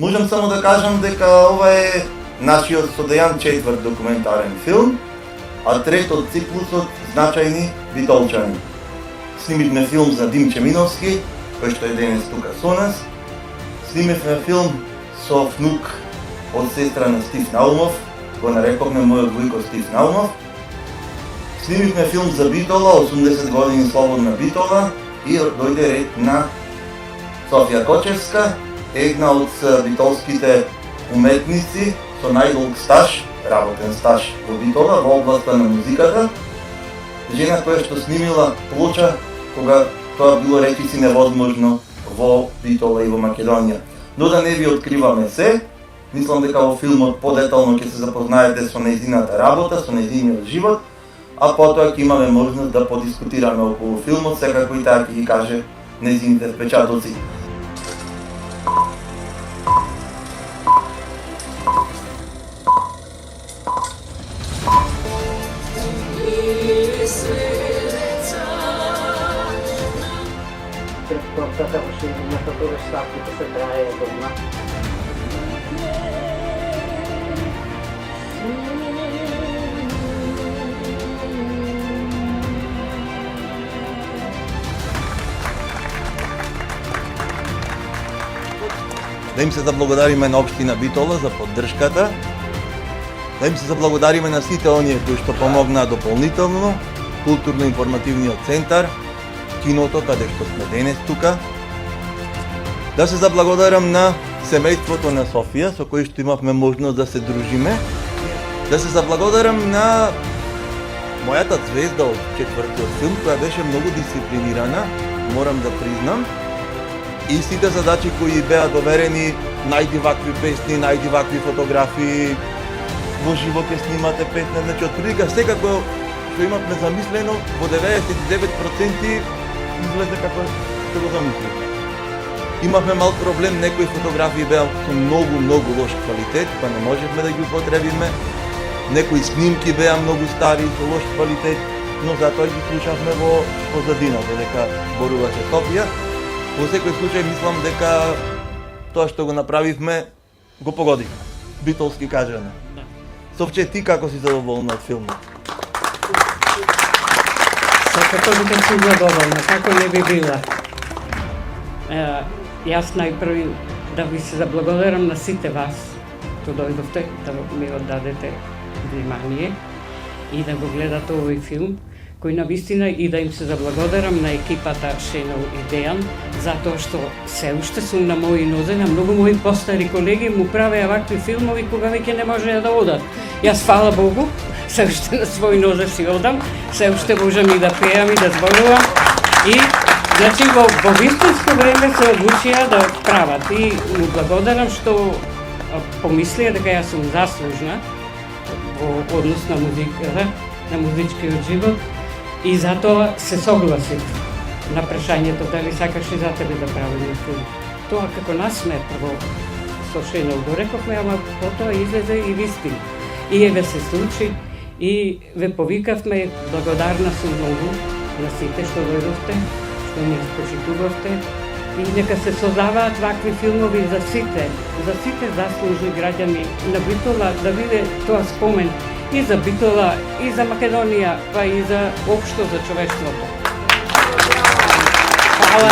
Можам само да кажам дека ова е нашиот со Дејан четврт документарен филм, а третот циклусот Значајни Битолчани. Снимивме филм за Димче Миновски, кој што е денес тука со нас. Снимивме филм со внук од сестра на Стив Наумов, го нарековме мојот војко Стив Наумов. Снимивме филм за Битола, 80 години слободна Битола, и дојде ред на Софија Кочевска, една од битолските уметници со најдолг стаж, работен стаж во Битола, во областа на музиката. Жена која што снимила плоча кога тоа било речиси невозможно во Битола и во Македонија. Но да не ви откриваме се, мислам дека во филмот подетално ќе се запознаете со нејзината работа, со нејзиниот живот, а потоа ќе имаме можност да подискутираме околу филмот, секако и таа ќе ги каже нејзините впечатоци. Portata facendo un matatore sacco che sembrava donna. Да им се заблагодариме на општина Битола за поддршката, да им се заблагодариме на сите оние кои што помогнаа дополнително, културно-информативниот центар, киното, каде што сме денес тука. Да се заблагодарам на семејството на Софија, со кој што имавме можност да се дружиме. Да се заблагодарам на мојата звезда од четвртиот филм, која беше многу дисциплинирана, морам да признам. И сите задачи кои беа доверени, најди вакви песни, најди вакви фотографии, во живо ќе снимате песна, значи од прилика секако што имавме замислено, во 99% излезе како што го замислив. Имавме мал проблем, некои фотографии беа со многу лош квалитет, па не можевме да ги употребиме. Некои снимки беа многу стари, со лош квалитет, но затоа ги слушавме во позадината, дека зборуваше Софија. Во секој случај мислам дека тоа што го направивме, го погодивме. Битолски кажано. Совче, ти како си задоволна од филмот? Секако дека си задоволна, како не би била. Јас најпрви да ви се заблагодарам на сите вас што дојдовте да ми оддадете внимание и да го гледате овој филм, кој навистина, и да им се заблагодарам на екипата Шенел и Дејан, затоа што се уште сум на мои нозе, на многу мои постари колеги му правеа вакви филмови кога веќе не можеа да одат. Јас, фала Богу, се уште на свој нозе си одам, се уште можам и да пеам и да зборувам. И значи во вистинско време се одлучија да прават и му благодарам што помислија дека јас сум заслужна во однос на музиката, на музичкиот живот, и затоа се согласив на прашањето дали сакаш и за тебе да правиме филм. Тоа како нас сме прво со Шенел го рековме, ама потоа излезе и вистина. И еве се случи и ве повикавме, благодарна сум многу на сите што дојдовте, што ни почитувавте, и нека се создаваат вакви филмови за сите заслужни граѓани на Битола, да биде тоа спомен и за Битола, и за Македонија, па и за општо за човештвото. Фала.